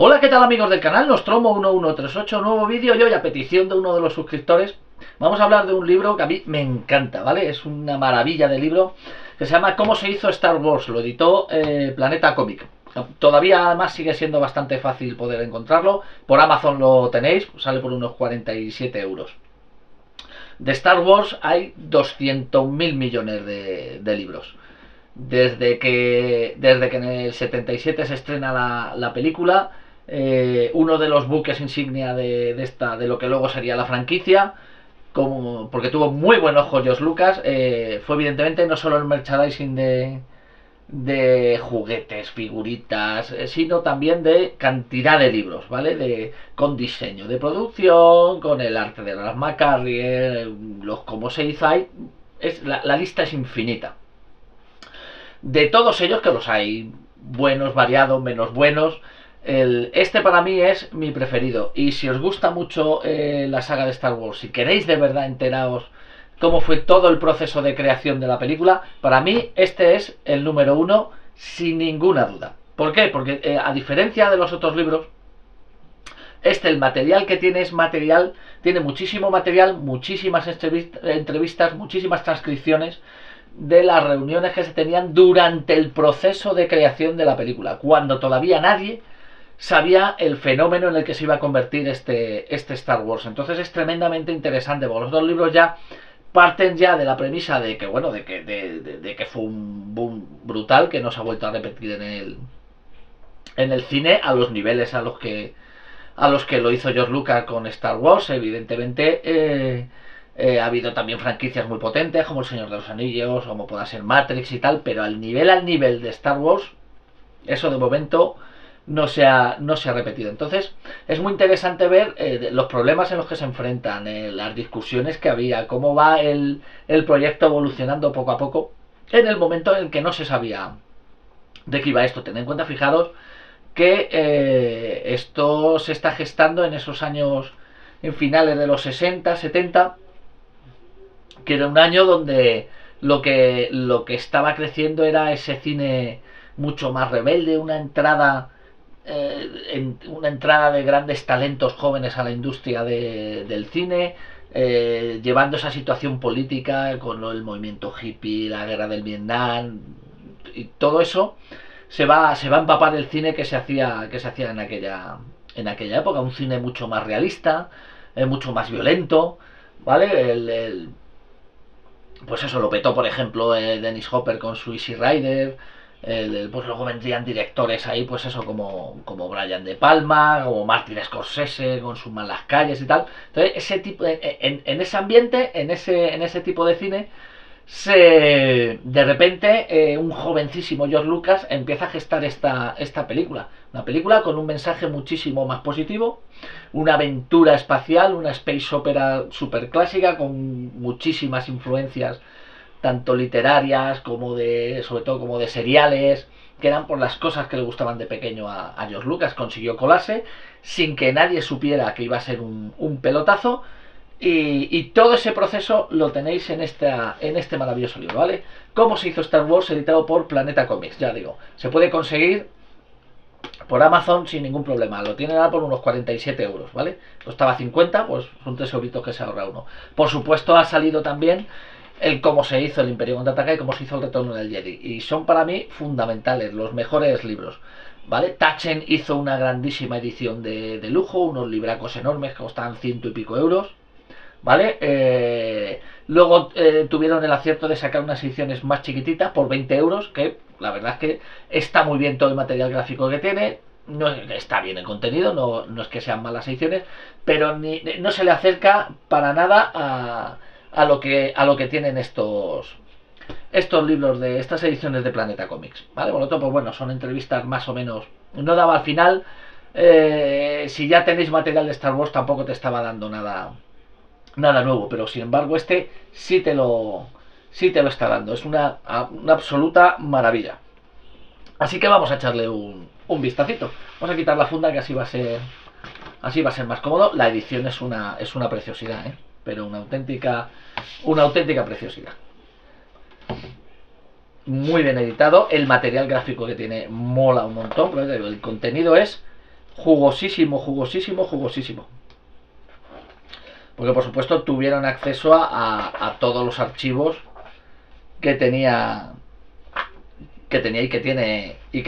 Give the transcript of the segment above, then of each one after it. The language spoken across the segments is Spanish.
Hola, ¿qué tal amigos del canal? Nostromo1138, nuevo vídeo y hoy a petición de uno de los suscriptores vamos a hablar de un libro que a mí me encanta, ¿vale? Es una maravilla de libro que se llama ¿Cómo se hizo Star Wars? Lo editó Planeta Cómic. Todavía además sigue siendo bastante fácil poder encontrarlo. Por Amazon lo tenéis, sale por unos 47 euros. De Star Wars hay 200.000 millones de libros. Desde que en el 77 se estrena la película, uno de los buques insignia de lo que luego sería la franquicia, porque tuvo muy buen ojo George Lucas, fue evidentemente no solo el merchandising de juguetes, figuritas, sino también de cantidad de libros, ¿vale? Con diseño de producción, con el arte de Ralph McQuarrie, cómo se hizo ahí, la lista es infinita. De todos ellos, que los hay buenos, variados, menos buenos, este para mí es mi preferido. Y si os gusta mucho la saga de Star Wars, si queréis de verdad enteraros cómo fue todo el proceso de creación de la película, para mí este es el número uno sin ninguna duda. ¿Por qué? Porque a diferencia de los otros libros, el material que tiene tiene muchísimo material, muchísimas entrevistas, muchísimas transcripciones de las reuniones que se tenían durante el proceso de creación de la película, cuando todavía nadie sabía el fenómeno en el que se iba a convertir este Star Wars. Entonces es tremendamente interesante, porque los dos libros ya parten ya de la premisa de que, bueno, de que fue un boom brutal que no se ha vuelto a repetir en el cine a los niveles a los que lo hizo George Lucas con Star Wars. Evidentemente ha habido también franquicias muy potentes como El Señor de los Anillos, como pueda ser Matrix y tal, pero al nivel de Star Wars, eso de momento no se ha repetido. Entonces es muy interesante ver los problemas en los que se enfrentan, las discusiones que había, cómo va el proyecto evolucionando poco a poco en el momento en que no se sabía de qué iba esto. Tened en cuenta, fijaros, que esto se está gestando en esos años, en finales de los 60, 70, que era un año donde lo que estaba creciendo era ese cine mucho más rebelde, una entrada de grandes talentos jóvenes a la industria del cine, llevando esa situación política con el movimiento hippie, la guerra del Vietnam y todo eso. Se va a empapar el cine que se hacía en aquella época, un cine mucho más realista, mucho más violento, ¿vale? Pues eso lo petó, por ejemplo, Dennis Hopper con su Easy Rider. Pues luego vendrían directores ahí, pues eso, como Brian De Palma, como Martin Scorsese con sus Malas Calles y tal. Entonces, ese tipo en ese ambiente, en ese tipo de cine, de repente un jovencísimo George Lucas empieza a gestar esta película. Una película con un mensaje muchísimo más positivo, una aventura espacial, una space opera super clásica con muchísimas influencias tanto literarias como sobre todo como de seriales, que eran por las cosas que le gustaban de pequeño a George Lucas. Consiguió colarse sin que nadie supiera que iba a ser un pelotazo. Y todo ese proceso lo tenéis en este maravilloso libro, ¿vale? ¿Cómo se hizo Star Wars? Editado por Planeta Comics, ya digo. Se puede conseguir por Amazon sin ningún problema. Lo tienen ahora por unos 47 euros, ¿vale? Costaba 50, pues son 3 euritos que se ahorra uno. Por supuesto ha salido también el cómo se hizo el Imperio Contraataca y cómo se hizo el Retorno del Jedi. Y son para mí fundamentales, los mejores libros, ¿vale? Taschen hizo una grandísima edición de lujo, unos libracos enormes que costaban 100 y pico euros. ¿Vale? Luego tuvieron el acierto de sacar unas ediciones más chiquititas por 20 euros, que la verdad es que está muy bien todo el material gráfico que tiene, no está bien el contenido, no es que sean malas ediciones, pero no se le acerca para nada a lo que tienen estos libros de estas ediciones de Planeta Comics, ¿vale? Por lo tanto, pues bueno, son entrevistas más o menos, no daba al final, si ya tenéis material de Star Wars tampoco te estaba dando nada nuevo, pero sin embargo sí te lo está dando. Es una absoluta maravilla. Así que vamos a echarle un vistacito. Vamos a quitar la funda, que así va a ser más cómodo. La edición es una preciosidad, pero una auténtica preciosidad. Muy bien editado. El material gráfico que tiene mola un montón, pero el contenido es jugosísimo, jugosísimo, jugosísimo. Porque por supuesto tuvieron acceso a todos los archivos que tenía y que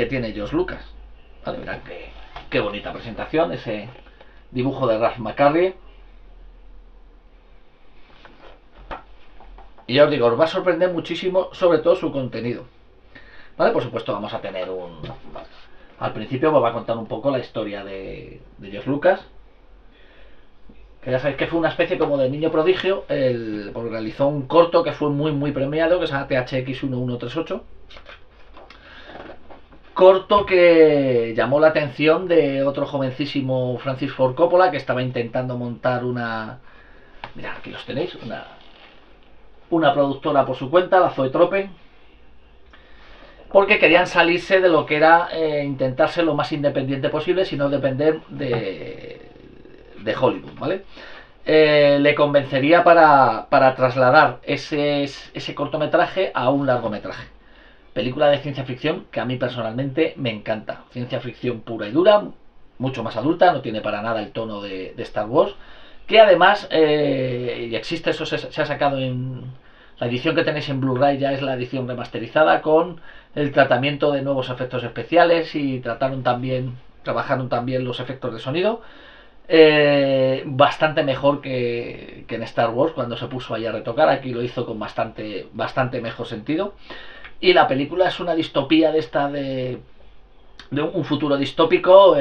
tiene George Lucas. Vale, mirad qué bonita presentación, ese dibujo de Ralph McQuarrie. Y ya os digo, os va a sorprender muchísimo, sobre todo su contenido. Vale, por supuesto vamos a tener al principio os va a contar un poco la historia de George Lucas, que ya sabéis que fue una especie como de niño prodigio, porque realizó un corto que fue muy premiado, que se llama THX 1138. Corto que llamó la atención de otro jovencísimo Francis Ford Coppola, que estaba intentando montar mirad, aquí los tenéis, una productora por su cuenta, la Zoetrope, porque querían salirse de lo que era intentar ser lo más independiente posible, sino depender de Hollywood, ¿vale? Le convencería para trasladar ese cortometraje a un largometraje. Película de ciencia ficción que a mí personalmente me encanta. Ciencia ficción pura y dura, mucho más adulta, no tiene para nada el tono de Star Wars. Que además, y existe, eso se ha sacado en... La edición que tenéis en Blu-ray ya es la edición remasterizada con el tratamiento de nuevos efectos especiales y trabajaron también los efectos de sonido. Bastante mejor que en Star Wars cuando se puso ahí a retocar. Aquí lo hizo con bastante mejor sentido. Y la película es una distopía de un futuro distópico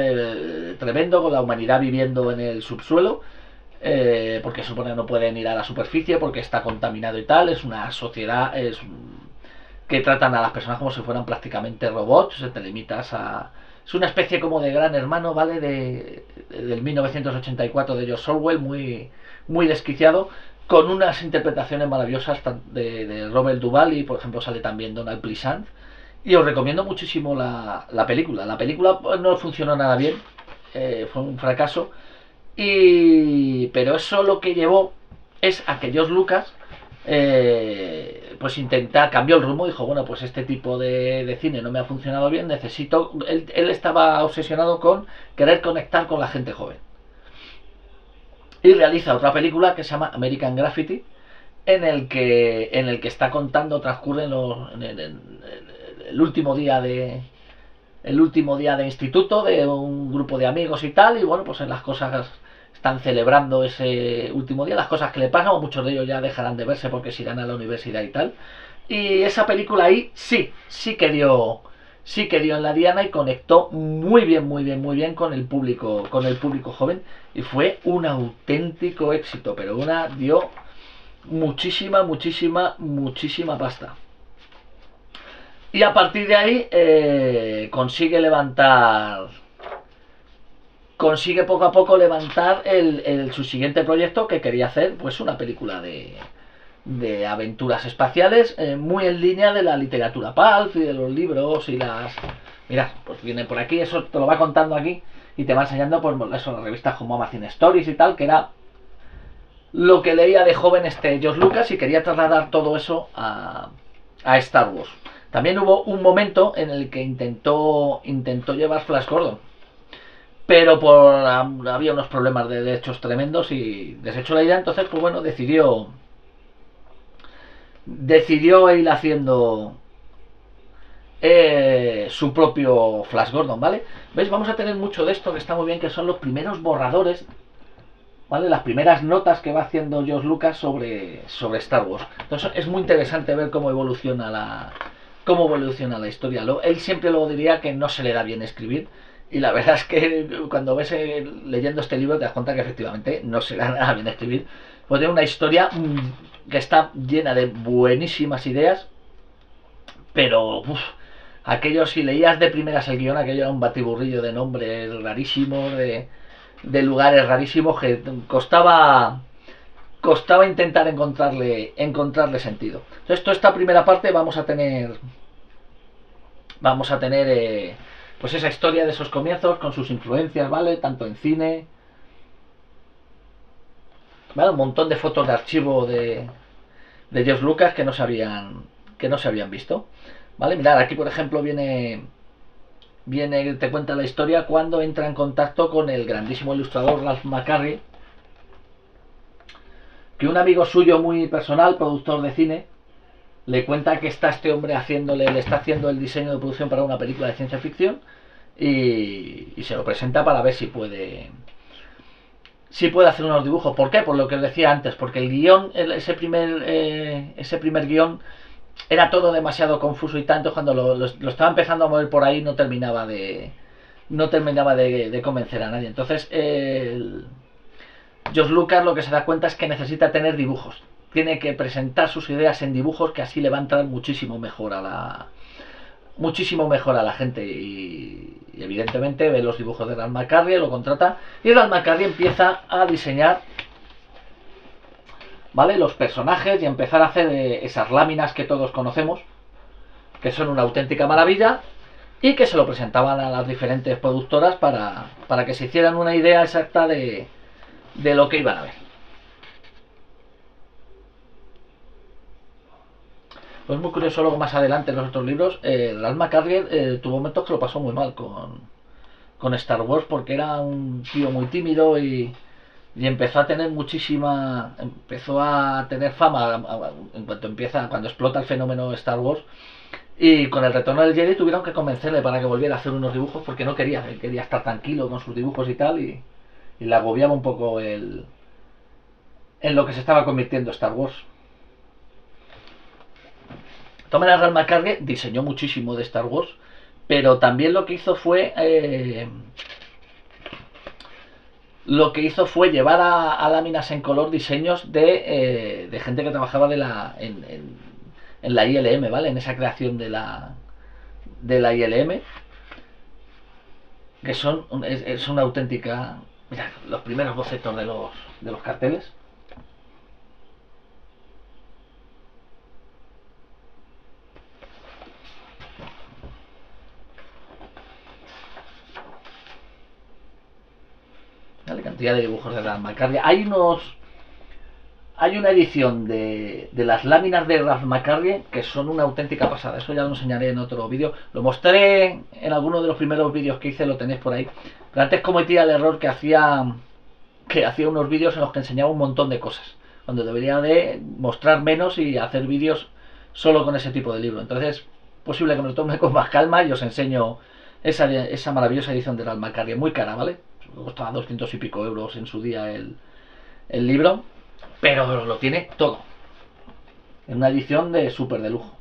tremendo, con la humanidad viviendo en el subsuelo, porque se supone que no pueden ir a la superficie porque está contaminado y tal. Es una sociedad que tratan a las personas como si fueran prácticamente robots. Te limitas a... Es una especie como de Gran Hermano, ¿vale? Del 1984 de George Orwell, muy desquiciado, con unas interpretaciones maravillosas de Robert Duvall, y por ejemplo sale también Donald Pleasant. Y os recomiendo muchísimo la película. La película no funcionó nada bien, fue un fracaso, pero eso lo que llevó es a que George Lucas pues cambió el rumbo. Dijo, bueno, pues este tipo de cine no me ha funcionado bien, necesito... Él estaba obsesionado con querer conectar con la gente joven, y realiza otra película que se llama American Graffiti, en el que está contando, transcurre en el último día de instituto de un grupo de amigos y tal. Y bueno, pues en las cosas están celebrando ese último día, las cosas que le pasan, o muchos de ellos ya dejarán de verse porque se irán a la universidad y tal. Y esa película ahí sí que dio en la diana y conectó muy bien con el público joven, y fue un auténtico éxito, pero dio muchísima pasta. Y a partir de ahí consigue poco a poco levantar su siguiente proyecto, que quería hacer pues una película de aventuras espaciales, muy en línea de la literatura pulp y de los libros y las... Mirad, pues viene por aquí, eso te lo va contando aquí y te va enseñando pues eso, las revistas como Amazing Stories y tal, que era lo que leía de joven George Lucas, y quería trasladar todo eso a Star Wars. También hubo un momento en el que intentó llevar Flash Gordon, pero había unos problemas de derechos tremendos y desechó la idea. Entonces pues bueno, decidió ir haciendo su propio Flash Gordon, ¿vale? ¿Veis? Vamos a tener mucho de esto, que está muy bien, que son los primeros borradores, ¿vale? Las primeras notas que va haciendo George Lucas sobre Star Wars. Entonces es muy interesante ver cómo evoluciona la historia. Él siempre lo diría que no se le da bien escribir, y la verdad es que cuando ves leyendo este libro te das cuenta que efectivamente no se le da nada bien escribir. Pues tiene una historia que está llena de buenísimas ideas, pero aquello, si leías de primeras el guión, aquello era un batiburrillo de nombres rarísimos, de lugares rarísimos, que costaba intentar encontrarle sentido. Entonces, toda esta primera parte vamos a tener pues esa historia de esos comienzos con sus influencias, ¿vale? Tanto en cine, ¿vale? Un montón de fotos de archivo de George Lucas que no se habían visto, ¿vale? Mirad, aquí por ejemplo viene te cuenta la historia cuando entra en contacto con el grandísimo ilustrador Ralph McQuarrie, que un amigo suyo muy personal, productor de cine, le cuenta que está este hombre le está haciendo el diseño de producción para una película de ciencia ficción y se lo presenta para ver si puede hacer unos dibujos. ¿Por qué? Por lo que os decía antes, porque el guión, ese primer guión era todo demasiado confuso y tanto, cuando lo estaba empezando a mover por ahí no terminaba de convencer a nadie. Entonces George Lucas lo que se da cuenta es que necesita tener dibujos, tiene que presentar sus ideas en dibujos, que así le va a entrar muchísimo mejor a la gente, y evidentemente ve los dibujos de Ralph McQuarrie, lo contrata y Ralph McQuarrie empieza a diseñar, ¿vale?, los personajes y empezar a hacer esas láminas que todos conocemos, que son una auténtica maravilla, y que se lo presentaban a las diferentes productoras para que se hicieran una idea exacta de lo que iban a ver. Pues muy curioso, luego más adelante en los otros libros, Ralph McQuarrie tuvo momentos que lo pasó muy mal con Star Wars, porque era un tío muy tímido y empezó a tener fama cuando explota el fenómeno Star Wars, y con el retorno del Jedi tuvieron que convencerle para que volviera a hacer unos dibujos, porque no quería, él quería estar tranquilo con sus dibujos y tal, y le agobiaba un poco en lo que se estaba convirtiendo Star Wars. De todas maneras, Ralph McQuarrie diseñó muchísimo de Star Wars, pero también lo que hizo fue llevar a láminas en color diseños de gente que trabajaba en la ILM, ¿vale? En esa creación de la ILM, que es una auténtica... Mirad, los primeros bocetos de los carteles. ¿Vale? Cantidad de dibujos de Ralph McQuarrie. Hay una edición de las láminas de Ralph McQuarrie que son una auténtica pasada. Eso ya lo enseñaré en otro vídeo. Lo mostré en alguno de los primeros vídeos que hice, lo tenéis por ahí. Pero antes cometía el error que hacía unos vídeos en los que enseñaba un montón de cosas, cuando debería de mostrar menos y hacer vídeos solo con ese tipo de libro. Entonces, es posible que me lo tome con más calma y os enseño esa maravillosa edición de Ralph McQuarrie, muy cara, ¿vale? Costaba 200 y pico euros en su día el libro, pero lo tiene todo en una edición súper de lujo.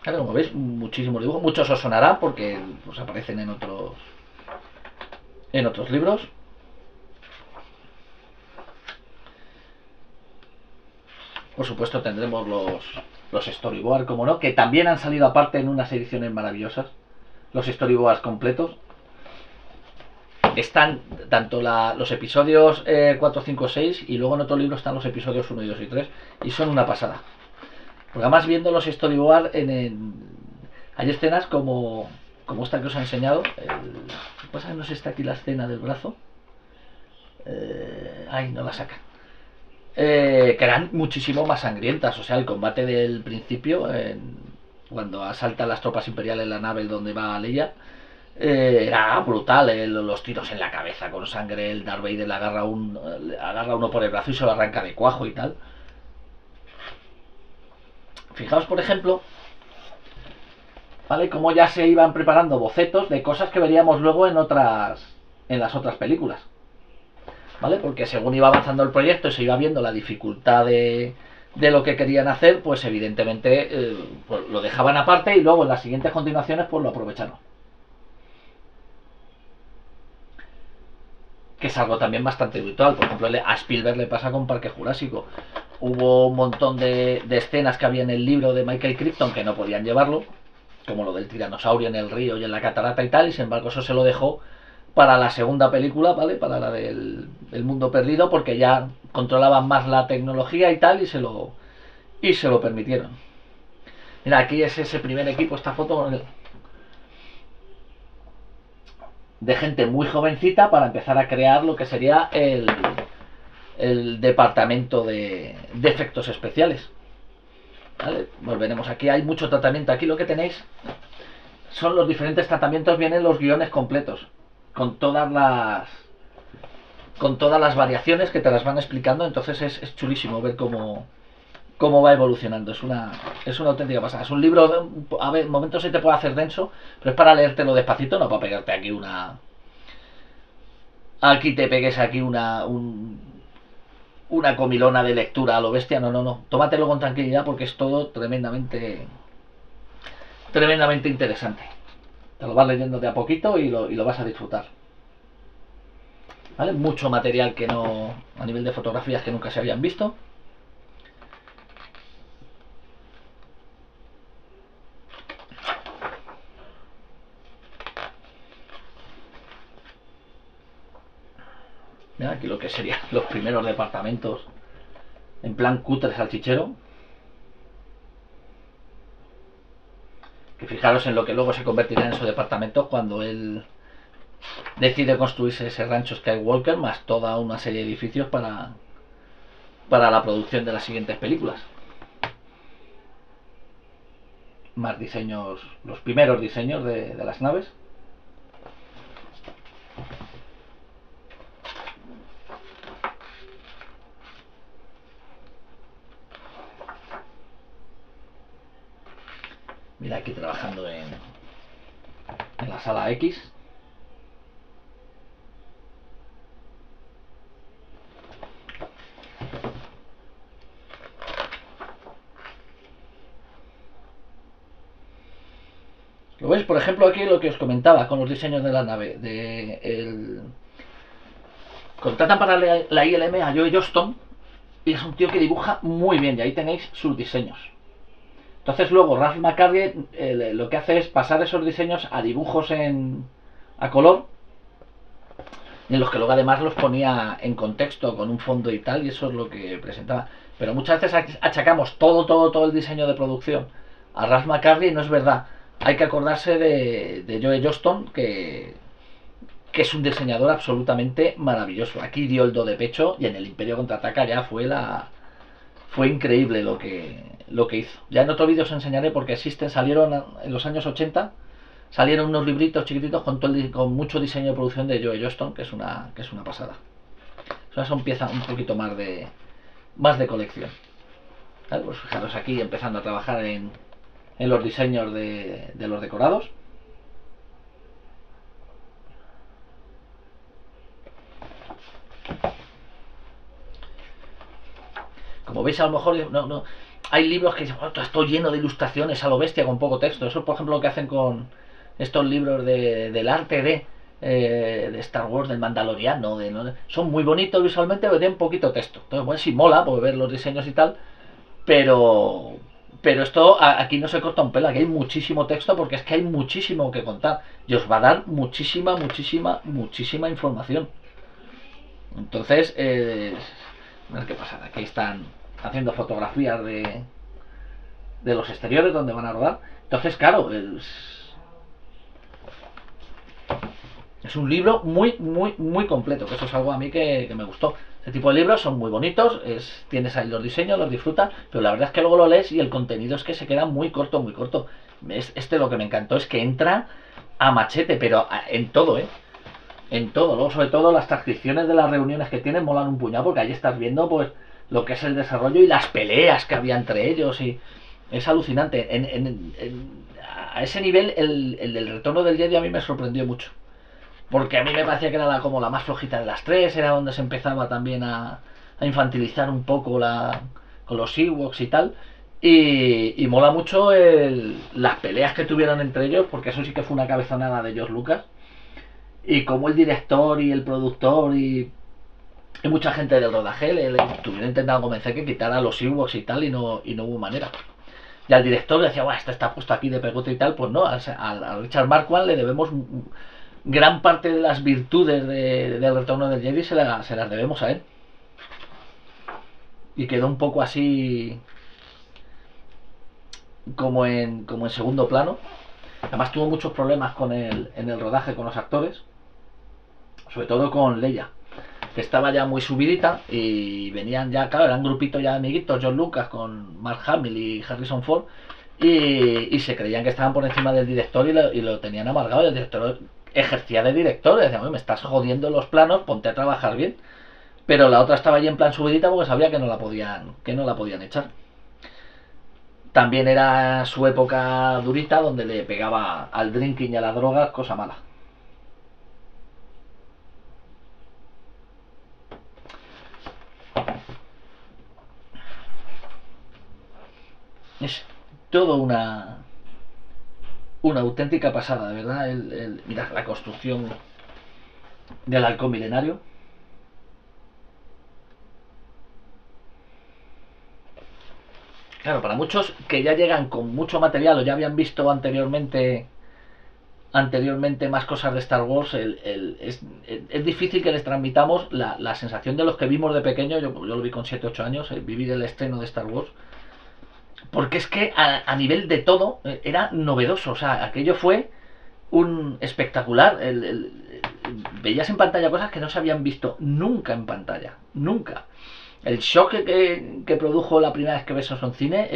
Claro, como veis, muchísimos dibujos, muchos os sonarán porque pues aparecen en otros libros. Por supuesto tendremos los storyboards, como no, que también han salido aparte en unas ediciones maravillosas. Los storyboards completos están tanto los episodios 4, 5, 6, y luego en otro libro están los episodios 1, 2 y 3, y son una pasada, porque además viendo los storyboards hay escenas como esta que os he enseñado. Pasa que no sé, está aquí la escena del brazo, no la sacan, que eran muchísimo más sangrientas. O sea, el combate del principio, cuando asaltan las tropas imperiales la nave donde va Leia, era brutal, los tiros en la cabeza con sangre, el Darth Vader le agarra uno por el brazo y se lo arranca de cuajo y tal. Fijaos, por ejemplo, ¿vale?, cómo ya se iban preparando bocetos de cosas que veríamos luego en las otras películas, ¿vale? Porque según iba avanzando el proyecto y se iba viendo la dificultad de lo que querían hacer, pues evidentemente pues lo dejaban aparte, y luego en las siguientes continuaciones pues lo aprovecharon. Que es algo también bastante habitual. Por ejemplo, a Spielberg le pasa con Parque Jurásico. Hubo un montón de escenas que había en el libro de Michael Crichton que no podían llevarlo, como lo del tiranosaurio en el río y en la catarata y tal, y sin embargo eso se lo dejó para la segunda película, ¿vale?, para la del Mundo Perdido, porque ya controlaban más la tecnología y tal, y se lo permitieron. Mira, aquí es ese primer equipo, esta foto de gente muy jovencita para empezar a crear lo que sería el departamento de efectos especiales. ¿vale? Volveremos aquí, hay mucho tratamiento. Aquí lo que tenéis son los diferentes tratamientos, vienen los guiones completos, con todas las variaciones que te las van explicando. Entonces es chulísimo ver cómo va evolucionando. Es una auténtica pasada. Es un libro, a ver, momentos se te puede hacer denso, pero es para leértelo despacito, no para pegarte aquí te pegues aquí una comilona de lectura a lo bestia. No, no, no. Tómatelo con tranquilidad porque es todo tremendamente interesante. Te lo vas leyendo de a poquito y lo vas a disfrutar. ¿Vale? Mucho material que no, a nivel de fotografías que nunca se habían visto. Mira, aquí lo que serían los primeros departamentos en plan cutre salchichero. Que fijaros en lo que luego se convertirá en esos departamentos cuando él decide construirse ese rancho Skywalker, más toda una serie de edificios para la producción de las siguientes películas. Más diseños, los primeros diseños de las naves. Mira, aquí trabajando en la sala X. ¿Lo veis? Por ejemplo, aquí lo que os comentaba con los diseños de la nave. Contratan para la ILM a Joe Johnston y es un tío que dibuja muy bien y ahí tenéis sus diseños. Entonces luego Ralph McCarthy lo que hace es pasar esos diseños a dibujos a color, en los que luego además los ponía en contexto con un fondo y tal, y eso es lo que presentaba. Pero muchas veces achacamos todo el diseño de producción a Ralph McCarthy y no es verdad. Hay que acordarse de Joe Johnston, que es un diseñador absolutamente maravilloso. Aquí dio el do de pecho y en el Imperio Contraataca ya fue increíble lo que hizo. Ya en otro vídeo os enseñaré porque salieron en los años 80, salieron unos libritos chiquititos con mucho diseño de producción de Joe Johnston, que es una pasada. Eso empieza un poquito más de colección. ¿Vale? Pues fijaros aquí empezando a trabajar en los diseños de los decorados. Como veis, a lo mejor no hay libros que dicen, oh, esto lleno de ilustraciones a lo bestia con poco texto. Eso es, por ejemplo, lo que hacen con estos libros del arte de Star Wars, del Mandaloriano. Son muy bonitos visualmente, pero tienen poquito texto. Entonces, bueno, sí mola por ver los diseños y tal, pero esto aquí no se corta un pelo. Aquí hay muchísimo texto porque es que hay muchísimo que contar y os va a dar muchísima información. Entonces, a ver qué pasa. Aquí están haciendo fotografías de los exteriores donde van a rodar. Entonces, claro, es un libro muy completo, que eso es algo a mí que me gustó. Este tipo de libros son muy bonitos, tienes ahí los diseños, los disfrutas, pero la verdad es que luego lo lees y el contenido es que se queda muy corto. Lo que me encantó es que entra a machete, pero en todo, en todo. Luego, sobre todo, las transcripciones de las reuniones que tienen molan un puñado, porque ahí estás viendo pues lo que es el desarrollo y las peleas que había entre ellos, y es alucinante. A ese nivel, el del Retorno del Jedi a mí me sorprendió mucho, porque a mí me parecía que era como la más flojita de las tres, era donde se empezaba también a infantilizar un poco con los Ewoks y tal. Y mola mucho las peleas que tuvieron entre ellos, porque eso sí que fue una cabezonada de George Lucas. Y como el director y el productor y mucha gente del rodaje le estuvieron intentando convencer que quitara los Ewoks y tal, y no hubo manera. Y al director le decía, bueno, este está puesto aquí de pegote y tal. Pues no, a Richard Marquand le debemos gran parte de las virtudes del Retorno del Jedi, se las debemos a él. Y quedó un poco así como en segundo plano. Además tuvo muchos problemas en el rodaje con los actores, sobre todo con Leia. que estaba ya muy subidita y venían ya, claro, eran grupitos ya de amiguitos, John Lucas con Mark Hamill y Harrison Ford, y se creían que estaban por encima del director y lo tenían amargado, y el director ejercía de director y decía, me estás jodiendo los planos, ponte a trabajar bien. Pero la otra estaba allí en plan subidita porque sabía que no la podían echar. También era su época durita donde le pegaba al drinking y a la droga, cosa mala. Es todo una auténtica pasada, de verdad. Mira la construcción del halcón milenario. Claro, para muchos que ya llegan con mucho material o ya habían visto anteriormente más cosas de Star Wars, es difícil que les transmitamos la sensación de los que vimos de pequeño. Yo lo vi con 7 8 años, vivir el estreno de Star Wars, porque es que a nivel de todo era novedoso. O sea, aquello fue un espectacular. Veías en pantalla cosas que no se habían visto nunca en pantalla, nunca. El shock que produjo la primera vez que ves eso en cine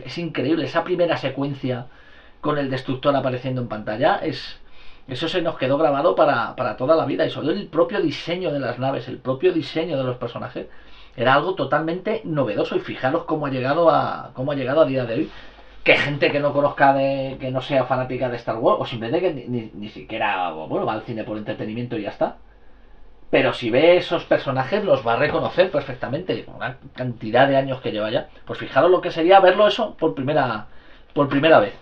es increíble. Esa primera secuencia con el destructor apareciendo en pantalla, eso se nos quedó grabado para toda la vida. Y solo el propio diseño de las naves, el propio diseño de los personajes, era algo totalmente novedoso. Y fijaros cómo ha llegado a día de hoy. Que gente que no conozca, que no sea fanática de Star Wars, o simplemente que ni siquiera, bueno, va al cine por entretenimiento y ya está. Pero si ve esos personajes los va a reconocer perfectamente. Una cantidad de años que lleva ya. Pues fijaros lo que sería verlo eso por primera vez.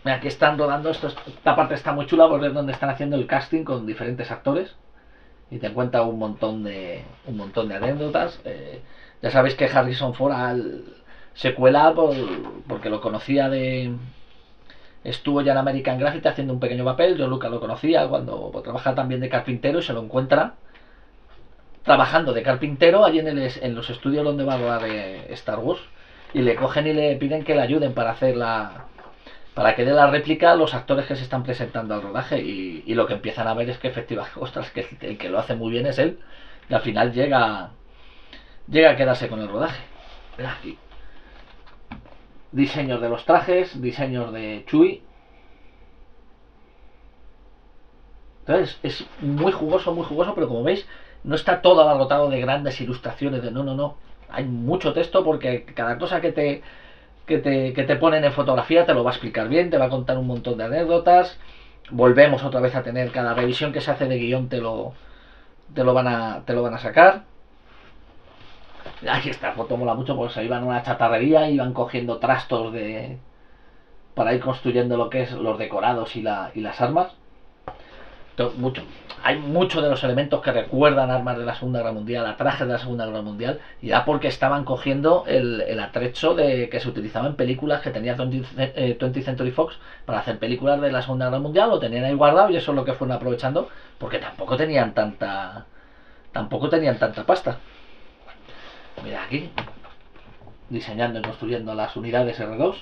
Aquí están rodando esta parte está muy chula por ver dónde están haciendo el casting con diferentes actores y te cuenta un montón de anécdotas. Ya sabéis que Harrison Ford se cuela porque lo conocía estuvo ya en American Graffiti haciendo un pequeño papel. Yo Lucas lo conocía cuando trabaja también de carpintero y se lo encuentra trabajando de carpintero allí en los estudios donde va a rodar Star Wars, y le cogen y le piden que le ayuden para que dé la réplica a los actores que se están presentando al rodaje, y lo que empiezan a ver es que efectivamente, ostras, que el que lo hace muy bien es él, y al final llega a quedarse con el rodaje. Mira aquí, diseños de los trajes, diseños de Chewie. Entonces es muy jugoso, pero como veis no está todo abarrotado de grandes ilustraciones, no. Hay mucho texto porque cada cosa que te ponen en fotografía te lo va a explicar bien, te va a contar un montón de anécdotas. Volvemos otra vez a tener cada revisión que se hace de guión, te lo van a sacar. Aquí esta foto mola mucho porque se iban a una chatarrería y iban cogiendo trastos para ir construyendo lo que es los decorados y las armas. Mucho, hay muchos de los elementos que recuerdan armas de la Segunda Guerra Mundial, a trajes de la Segunda Guerra Mundial, y ya porque estaban cogiendo el atrecho que se utilizaba en películas que tenía 20th Century Fox para hacer películas de la Segunda Guerra Mundial. Lo tenían ahí guardado y eso es lo que fueron aprovechando, porque tampoco tenían tanta pasta. Mira aquí, diseñando y construyendo las unidades R2.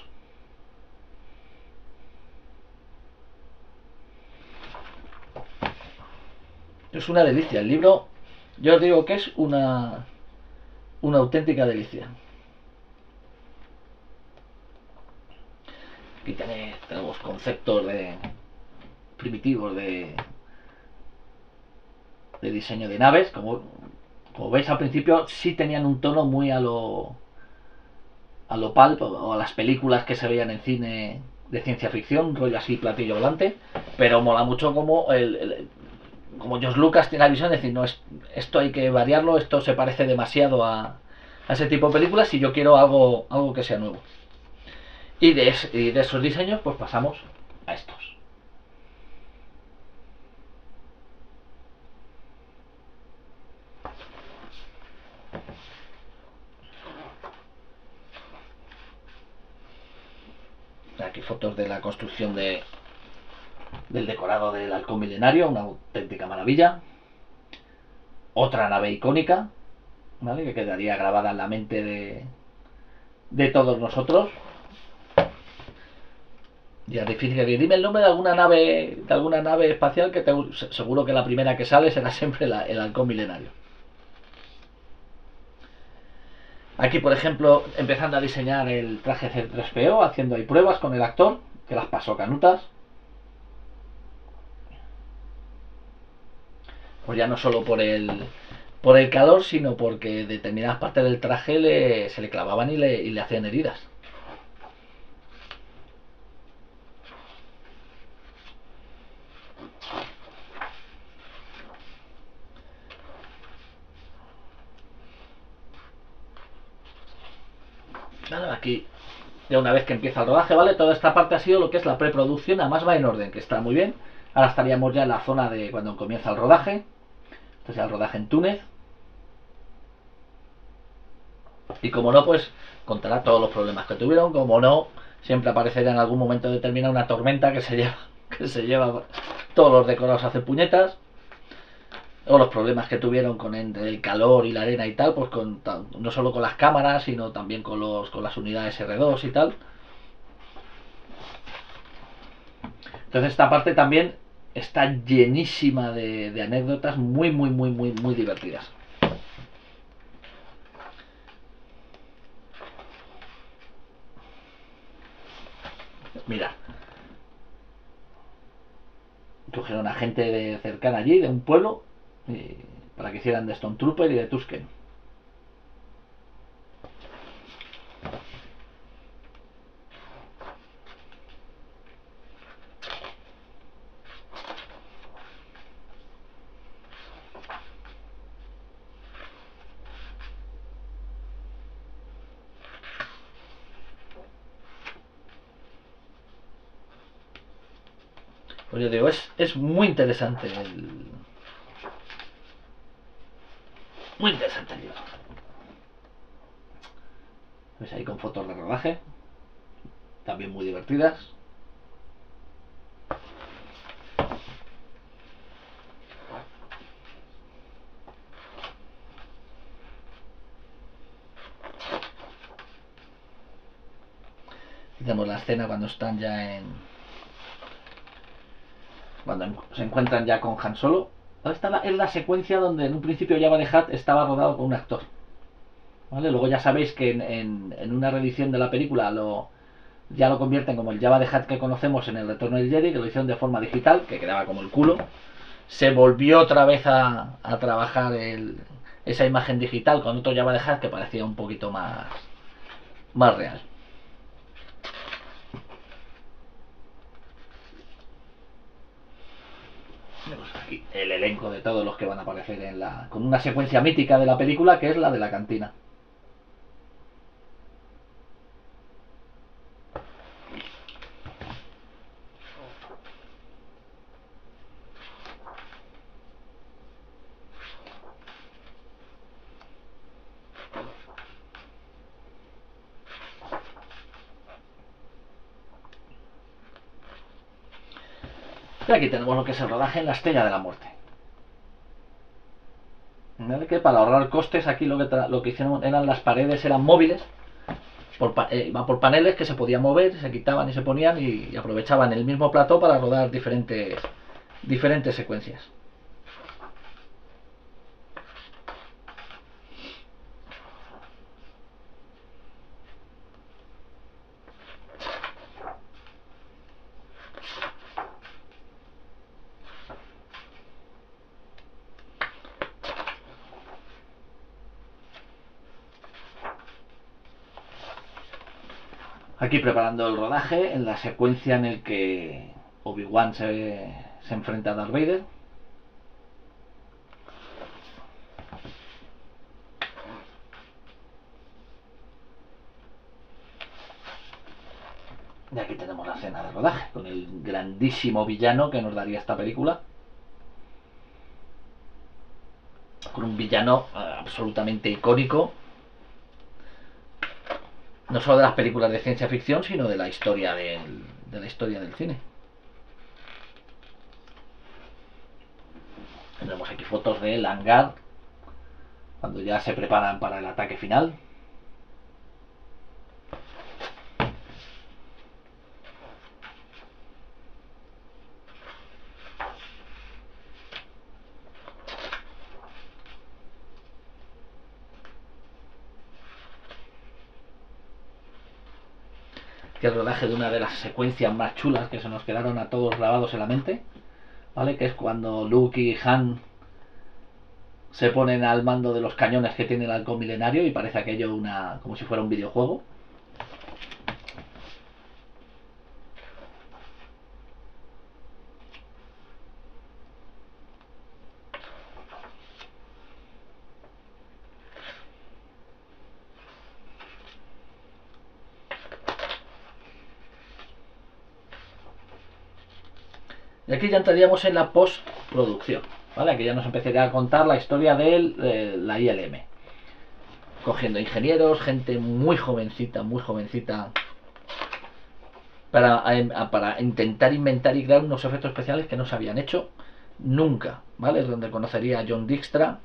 Es una delicia. El libro, yo os digo que es una auténtica delicia. Aquí tenemos conceptos primitivos de diseño de naves. Como veis al principio sí tenían un tono muy a lo pulp o a las películas que se veían en cine de ciencia ficción, rollo así platillo volante, pero mola mucho como George Lucas tiene la visión de decir, no, esto hay que variarlo, esto se parece demasiado a ese tipo de películas y yo quiero algo que sea nuevo. Y de esos diseños pues pasamos a estos. Aquí fotos de la construcción del decorado del halcón milenario, una auténtica maravilla. Otra nave icónica, ¿vale?, que quedaría grabada en la mente de todos nosotros. Ya es difícil que dime el nombre de alguna nave espacial que seguro que la primera que sale será siempre el halcón milenario. Aquí, por ejemplo, empezando a diseñar el traje C3PO, haciendo ahí pruebas con el actor, que las pasó canutas. Pues ya no solo por el calor, sino porque determinadas partes del traje se le clavaban y le hacían heridas. Bueno, aquí, ya una vez que empieza el rodaje, ¿vale? Toda esta parte ha sido lo que es la preproducción, además va en orden, que está muy bien. Ahora estaríamos ya en la zona de cuando comienza el rodaje. Entonces ya el rodaje en Túnez. Y como no, pues contará todos los problemas que tuvieron. Como no, siempre aparecerá en algún momento determinado una tormenta que se lleva todos los decorados a hacer puñetas. O los problemas que tuvieron con el calor y la arena y tal, pues no solo con las cámaras, sino también con las unidades R2 y tal. Entonces esta parte también está llenísima de anécdotas muy divertidas. Mira, cogieron a gente cercana allí, de un pueblo, para que hicieran de Stone Trooper y de Tusken. Pues yo digo, es muy interesante muy interesante el libro. Ves ahí con fotos de rodaje, también muy divertidas. Tenemos la escena cuando están ya cuando se encuentran ya con Han Solo. Esta es la secuencia donde en un principio Jabba the Hutt estaba rodado con un actor. ¿Vale? Luego ya sabéis que en una reedición de la película ya lo convierten como el Jabba the Hutt que conocemos en el Retorno del Jedi, que lo hicieron de forma digital, que quedaba como el culo. Se volvió otra vez a trabajar esa imagen digital con otro Jabba the Hutt que parecía un poquito más real. Aquí el elenco de todos los que van a aparecer con una secuencia mítica de la película, que es la de la cantina. Y aquí tenemos lo que es el rodaje en la Estrella de la Muerte. ¿Vale? Que para ahorrar costes aquí lo que hicieron eran las paredes eran móviles, iban por paneles que se podían mover, se quitaban y se ponían y aprovechaban el mismo plató para rodar diferentes secuencias. Aquí preparando el rodaje en la secuencia en el que Obi-Wan se enfrenta a Darth Vader. Y aquí tenemos la escena de rodaje con el grandísimo villano que nos daría esta película. Con un villano absolutamente icónico, no solo de las películas de ciencia ficción, sino de la historia del cine. Tenemos aquí fotos del hangar cuando ya se preparan para el ataque final. que el rodaje de una de las secuencias más chulas que se nos quedaron a todos grabados en la mente, ¿vale? Que es cuando Luke y Han se ponen al mando de los cañones que tiene el halcón milenario y parece aquello como si fuera un videojuego. Y aquí ya entraríamos en la postproducción, ¿vale? Aquí ya nos empezaría a contar la historia de la ILM. Cogiendo ingenieros, gente muy jovencita, para intentar inventar y crear unos efectos especiales que no se habían hecho nunca, ¿vale? Es donde conocería a John Dykstra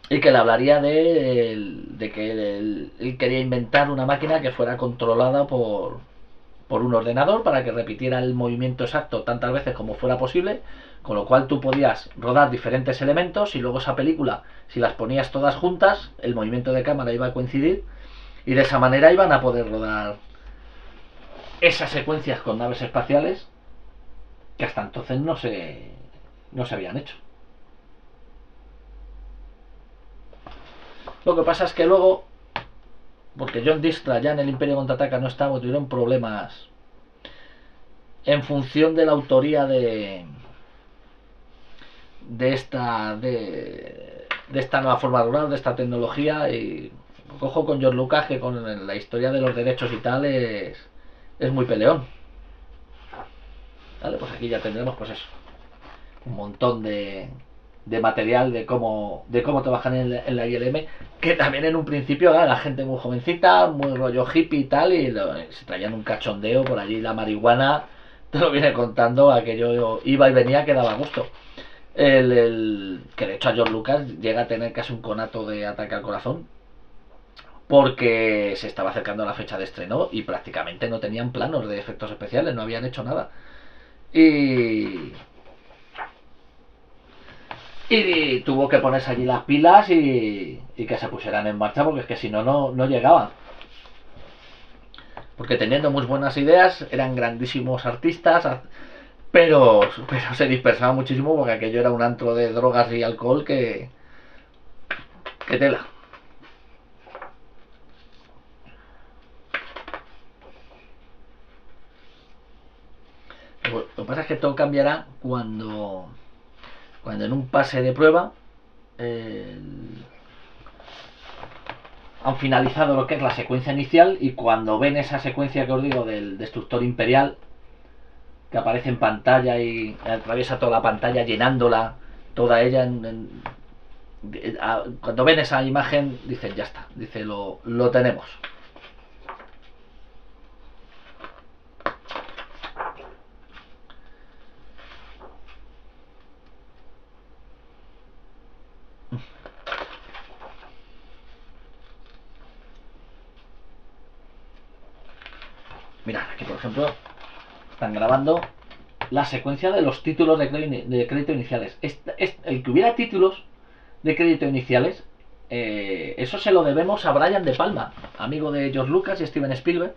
y que le hablaría de que él quería inventar una máquina que fuera controlada por un ordenador para que repitiera el movimiento exacto tantas veces como fuera posible, con lo cual tú podías rodar diferentes elementos y luego esa película, si las ponías todas juntas, el movimiento de cámara iba a coincidir y de esa manera iban a poder rodar esas secuencias con naves espaciales que hasta entonces no se habían hecho. Lo que pasa es que luego, porque John Dykstra ya en el Imperio Contraataca no estaba, tuvieron problemas en función de la autoría de esta nueva forma de rodar, de esta tecnología, y cojo con George Lucas, que con la historia de los derechos y tal es muy peleón. Vale, pues aquí ya tendremos pues eso, un montón de material de cómo trabajan en la ILM, que también en un principio era la gente muy jovencita, muy rollo hippie y tal, y se traían un cachondeo por allí, la marihuana, te lo viene contando, aquello iba y venía que daba gusto. Que de hecho a George Lucas llega a tener casi un conato de ataque al corazón, porque se estaba acercando la fecha de estreno y prácticamente no tenían planos de efectos especiales, no habían hecho nada. Y tuvo que ponerse allí las pilas y que se pusieran en marcha, porque es que si no, no llegaban. Porque teniendo muy buenas ideas, eran grandísimos artistas, pero se dispersaban muchísimo porque aquello era un antro de drogas y alcohol que tela. Lo que pasa es que todo cambiará cuando en un pase de prueba han finalizado lo que es la secuencia inicial, y cuando ven esa secuencia que os digo del destructor imperial que aparece en pantalla y atraviesa toda la pantalla llenándola toda ella cuando ven esa imagen dicen ya está, dice lo tenemos. Mirad, aquí por ejemplo están grabando la secuencia de los títulos de crédito iniciales. El que hubiera títulos de crédito iniciales, eso se lo debemos a Brian De Palma, amigo de George Lucas y Steven Spielberg.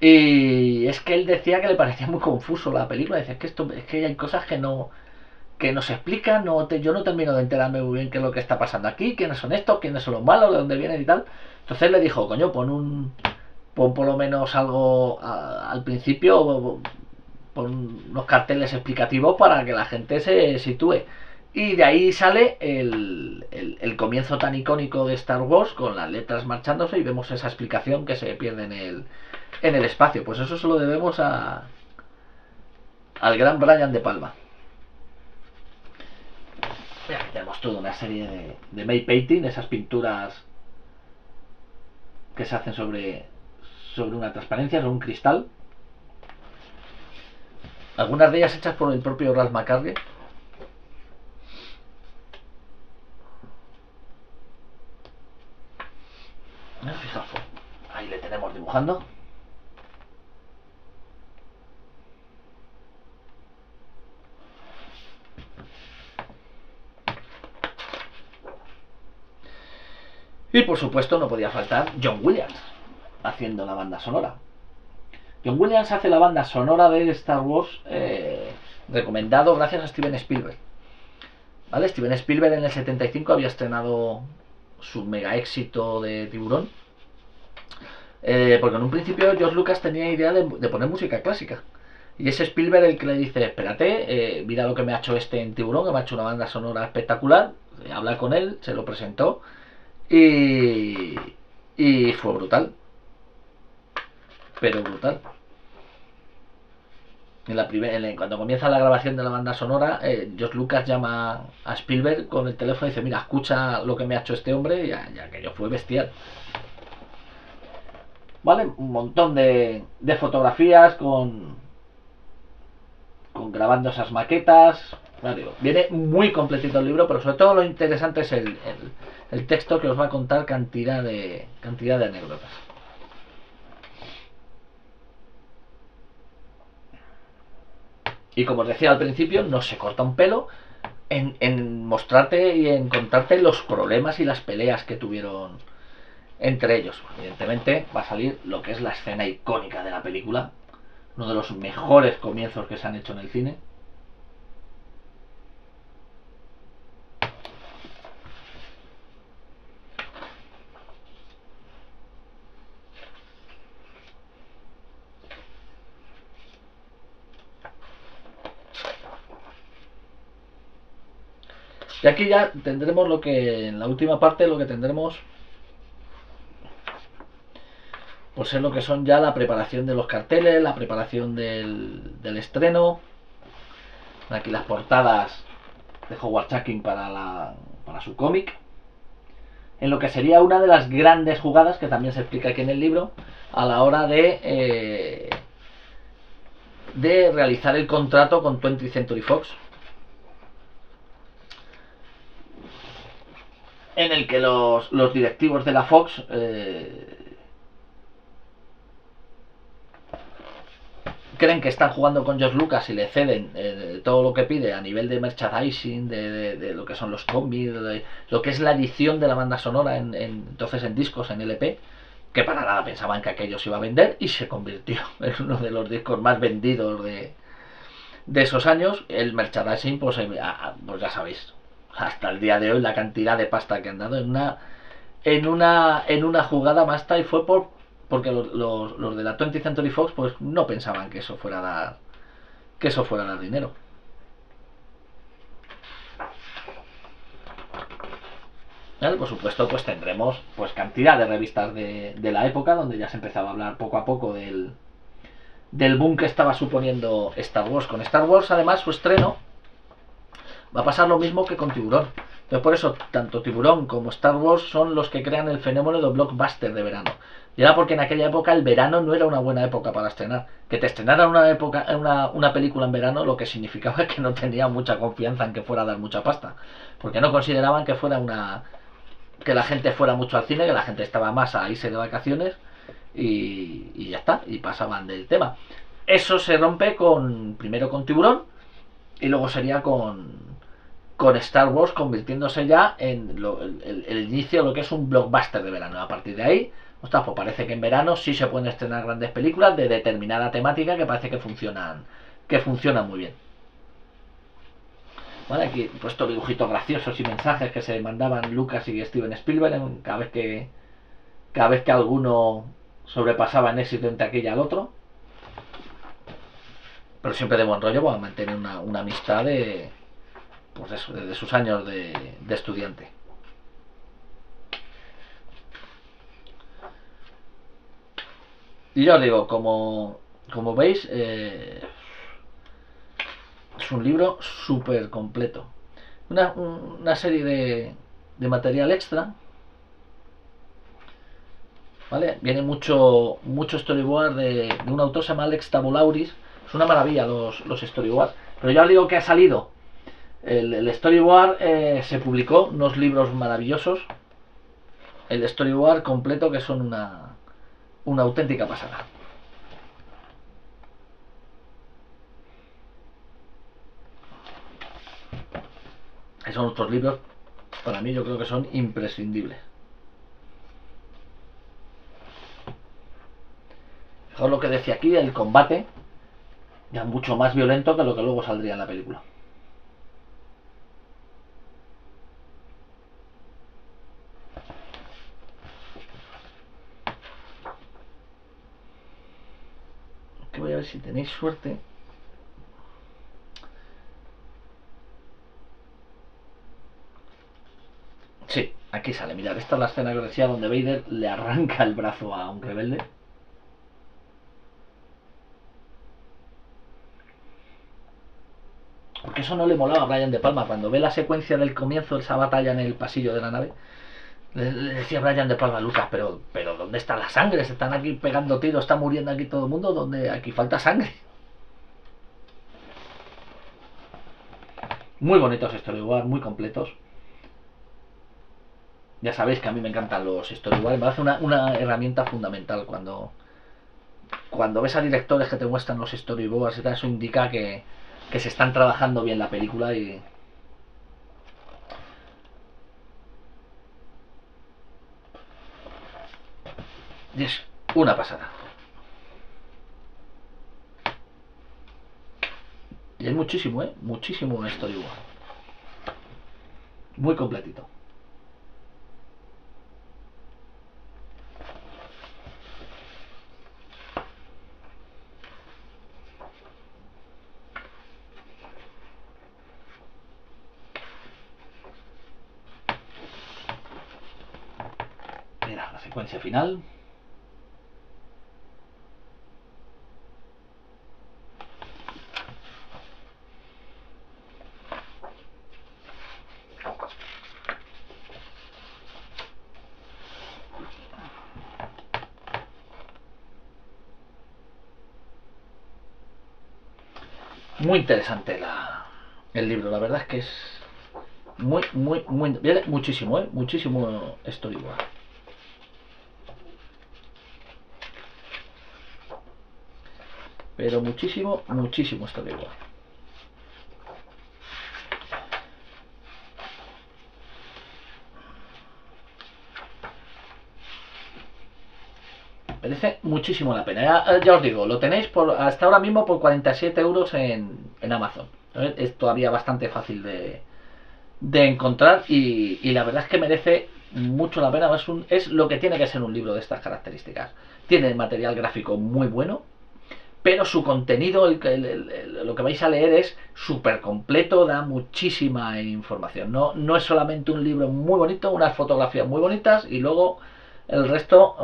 Y es que él decía que le parecía muy confuso la película. Dice que es que hay cosas que no se explican, yo no termino de enterarme muy bien qué es lo que está pasando aquí, quiénes son estos, quiénes son los malos, de dónde vienen y tal. Entonces le dijo, coño, pon por lo menos algo al principio, pon unos carteles explicativos para que la gente se sitúe. Y de ahí sale el comienzo tan icónico de Star Wars, con las letras marchándose, y vemos esa explicación que se pierde en el espacio. Pues eso se lo debemos al gran Brian De Palma. Mira, aquí tenemos toda una serie de May painting, esas pinturas que se hacen sobre una transparencia, sobre un cristal. Algunas de ellas hechas por el propio Ralph McCartney. Fijaos, ahí le tenemos dibujando. Y por supuesto no podía faltar John Williams. haciendo la banda sonora. John Williams hace la banda sonora de Star Wars, recomendado gracias a Steven Spielberg. ¿Vale? Steven Spielberg en el 75 había estrenado su mega éxito de Tiburón, porque en un principio George Lucas tenía idea de poner música clásica, y es Spielberg el que le dice: espérate, mira lo que me ha hecho este en Tiburón, que me ha hecho una banda sonora espectacular. Habla con él, se lo presentó, y fue brutal, pero brutal. Cuando comienza la grabación de la banda sonora, George Lucas llama a Spielberg con el teléfono y dice: mira, escucha lo que me ha hecho este hombre, y aquello fue bestial. ¿Vale? Un montón de fotografías con grabando esas maquetas. Bueno, viene muy completito el libro, pero sobre todo lo interesante es el texto, que os va a contar cantidad de anécdotas. Y como os decía al principio, no se corta un pelo en mostrarte y en contarte los problemas y las peleas que tuvieron entre ellos. Evidentemente va a salir lo que es la escena icónica de la película, uno de los mejores comienzos que se han hecho en el cine. Y aquí ya tendremos lo que, en la última parte, lo que tendremos pues es lo que son ya la preparación de los carteles, la preparación del estreno. Aquí las portadas de Howard Chaykin para su cómic, en lo que sería una de las grandes jugadas, que también se explica aquí en el libro, a la hora de realizar el contrato con 20th Century Fox, en el que los directivos de la Fox creen que están jugando con George Lucas y le ceden todo lo que pide a nivel de merchandising, de lo que son los cómics, de lo que es la edición de la banda sonora entonces en discos, en LP, que para nada pensaban que aquello se iba a vender, y se convirtió en uno de los discos más vendidos de esos años. El merchandising, pues ya sabéis, hasta el día de hoy la cantidad de pasta que han dado en una jugada más, y fue porque los de la 20th Century Fox pues no pensaban que eso fuera a dar dinero. ¿Vale? Por supuesto, pues tendremos pues cantidad de revistas de la época, donde ya se empezaba a hablar poco a poco del boom que estaba suponiendo Star Wars. Con Star Wars, además, su estreno va a pasar lo mismo que con Tiburón. Entonces, por eso tanto Tiburón como Star Wars son los que crean el fenómeno de blockbuster de verano. Y era porque en aquella época el verano no era una buena época para estrenar. Que te estrenaran una película en verano, lo que significaba que no tenían mucha confianza en que fuera a dar mucha pasta, porque no consideraban que fuera que la gente fuera mucho al cine, que la gente estaba más a irse de vacaciones, y ya está, y pasaban del tema. Eso se rompe primero con Tiburón, y luego sería con Star Wars, convirtiéndose ya en el inicio de lo que es un blockbuster de verano. A partir de ahí, ostras, pues parece que en verano sí se pueden estrenar grandes películas de determinada temática, que parece que funcionan muy bien. Vale, aquí he puesto dibujitos graciosos y mensajes que se mandaban Lucas y Steven Spielberg cada vez que alguno sobrepasaba en éxito entre aquella y al otro, pero siempre de buen rollo, para mantener una amistad pues eso, desde sus años de estudiante. Y ya os digo, como veis, es un libro súper completo. Una serie de material extra, ¿vale? Viene mucho storyboard de un autor que se llama Alex Tabulauris. Es una maravilla los storyboards. Pero ya os digo que ha salido el storyboard, se publicó unos libros maravillosos, el storyboard completo, que son una auténtica pasada. Son otros libros, para mí yo creo que son imprescindibles. fijaos lo que decía aquí, el combate, ya mucho más violento que lo que luego saldría en la película. Que voy a ver si tenéis suerte. Sí, aquí sale, mirad, esta es la escena que os decía donde Vader le arranca el brazo a un rebelde. Porque eso no le molaba a Brian De Palma. Cuando ve la secuencia del comienzo de esa batalla en el pasillo de la nave, le decía Brian De Palma a Lucas, pero ¿dónde está la sangre? Se están aquí pegando tiros, está muriendo aquí todo el mundo, ¿dónde? Aquí falta sangre. Muy bonitos storyboards, muy completos. Ya sabéis que a mí me encantan los storyboards, me hace una herramienta fundamental cuando ves a directores que te muestran los storyboards y tal, eso indica que se están trabajando bien la película y es una pasada. Y hay muchísimo, muchísimo storyboard. Muy completito. Mira, la secuencia final. Muy interesante el libro, la verdad es que es muy viene muchísimo, muchísimo storyboard. Pero muchísimo storyboard. Merece muchísimo la pena. Ya os digo, lo tenéis hasta ahora mismo por 47 euros en Amazon. Es todavía bastante fácil de encontrar y la verdad es que merece mucho la pena. Es lo que tiene que ser un libro de estas características. Tiene material gráfico muy bueno, pero su contenido, lo que vais a leer es súper completo, da muchísima información. No es solamente un libro muy bonito, unas fotografías muy bonitas y luego el resto,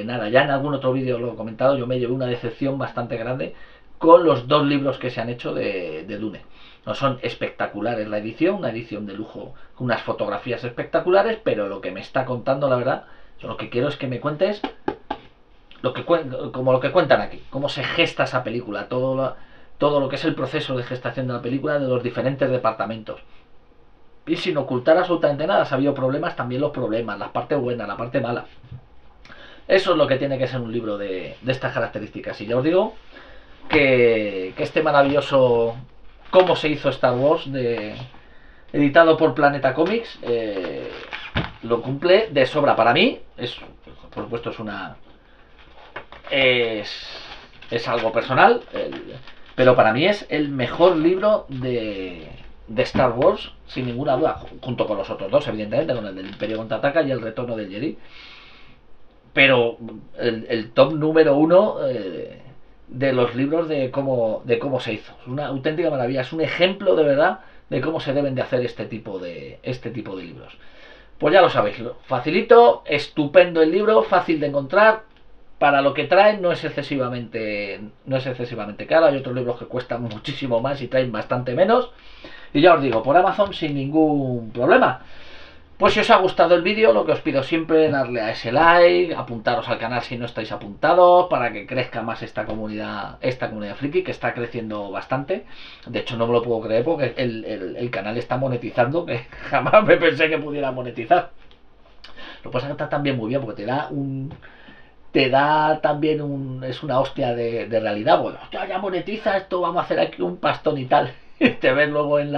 nada. Ya en algún otro vídeo lo he comentado, yo me llevé una decepción bastante grande con los 2 libros que se han hecho de Dune. No son espectaculares la edición, una edición de lujo, con unas fotografías espectaculares, pero lo que me está contando, la verdad, yo lo que quiero es que me cuentes como lo que cuentan aquí, cómo se gesta esa película, todo lo que es el proceso de gestación de la película de los diferentes departamentos. Y sin ocultar absolutamente nada, ha habido problemas, también los problemas, la parte buena, la parte mala. Eso es lo que tiene que ser un libro de estas características. Y ya os digo que este maravilloso Cómo se hizo Star Wars, editado por Planeta Comics, lo cumple de sobra. Para mí, por supuesto, es algo personal, pero para mí es el mejor libro de Star Wars, sin ninguna duda, junto con los otros 2, evidentemente, con el del Imperio Contraataca y el Retorno del Jedi. Pero el top número 1 de los libros de cómo se hizo. Es una auténtica maravilla, es un ejemplo de verdad de cómo se deben de hacer este tipo de libros. Pues ya lo sabéis, facilito, estupendo el libro, fácil de encontrar. Para lo que traen no es excesivamente caro. Hay otros libros que cuestan muchísimo más y traen bastante menos. Y ya os digo, por Amazon sin ningún problema. Pues si os ha gustado el vídeo, lo que os pido siempre es darle a ese like, apuntaros al canal si no estáis apuntados, para que crezca más esta comunidad friki, que está creciendo bastante. De hecho no me lo puedo creer porque el canal está monetizando, que jamás me pensé que pudiera monetizar. Lo puedes hacer también muy bien porque te da también es una hostia de realidad. Bueno, ya monetiza esto, vamos a hacer aquí un pastón y tal. Te ves luego en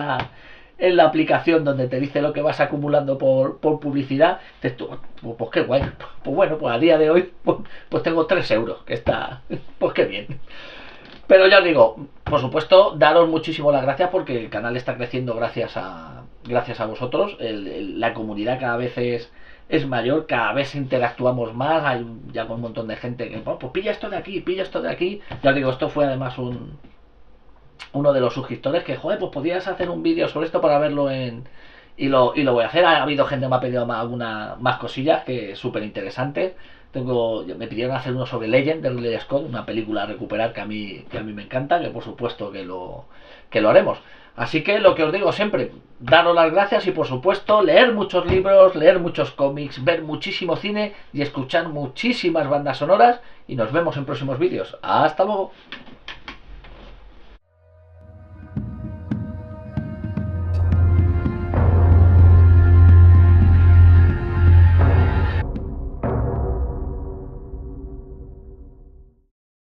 en la aplicación donde te dice lo que vas acumulando por publicidad, dices tú, pues qué guay. Pues bueno, pues a día de hoy pues tengo 3 euros, que está, pues qué bien. Pero ya os digo, por supuesto, daros muchísimo las gracias porque el canal está creciendo gracias a vosotros. La comunidad cada vez es mayor, cada vez interactuamos más. Hay ya con un montón de gente que, oh, pues pilla esto de aquí, pilla esto de aquí. Ya os digo, esto fue además uno de los suscriptores que, joder, pues podías hacer un vídeo sobre esto para verlo y lo voy a hacer. Ha habido gente que me ha pedido algunas más cosillas que es súper interesante. Me pidieron hacer uno sobre Legend de Ridley Scott, una película a recuperar que a mí me encanta, que por supuesto que lo haremos. Así que lo que os digo siempre, daros las gracias y por supuesto leer muchos libros, leer muchos cómics, ver muchísimo cine y escuchar muchísimas bandas sonoras y nos vemos en próximos vídeos. Hasta luego.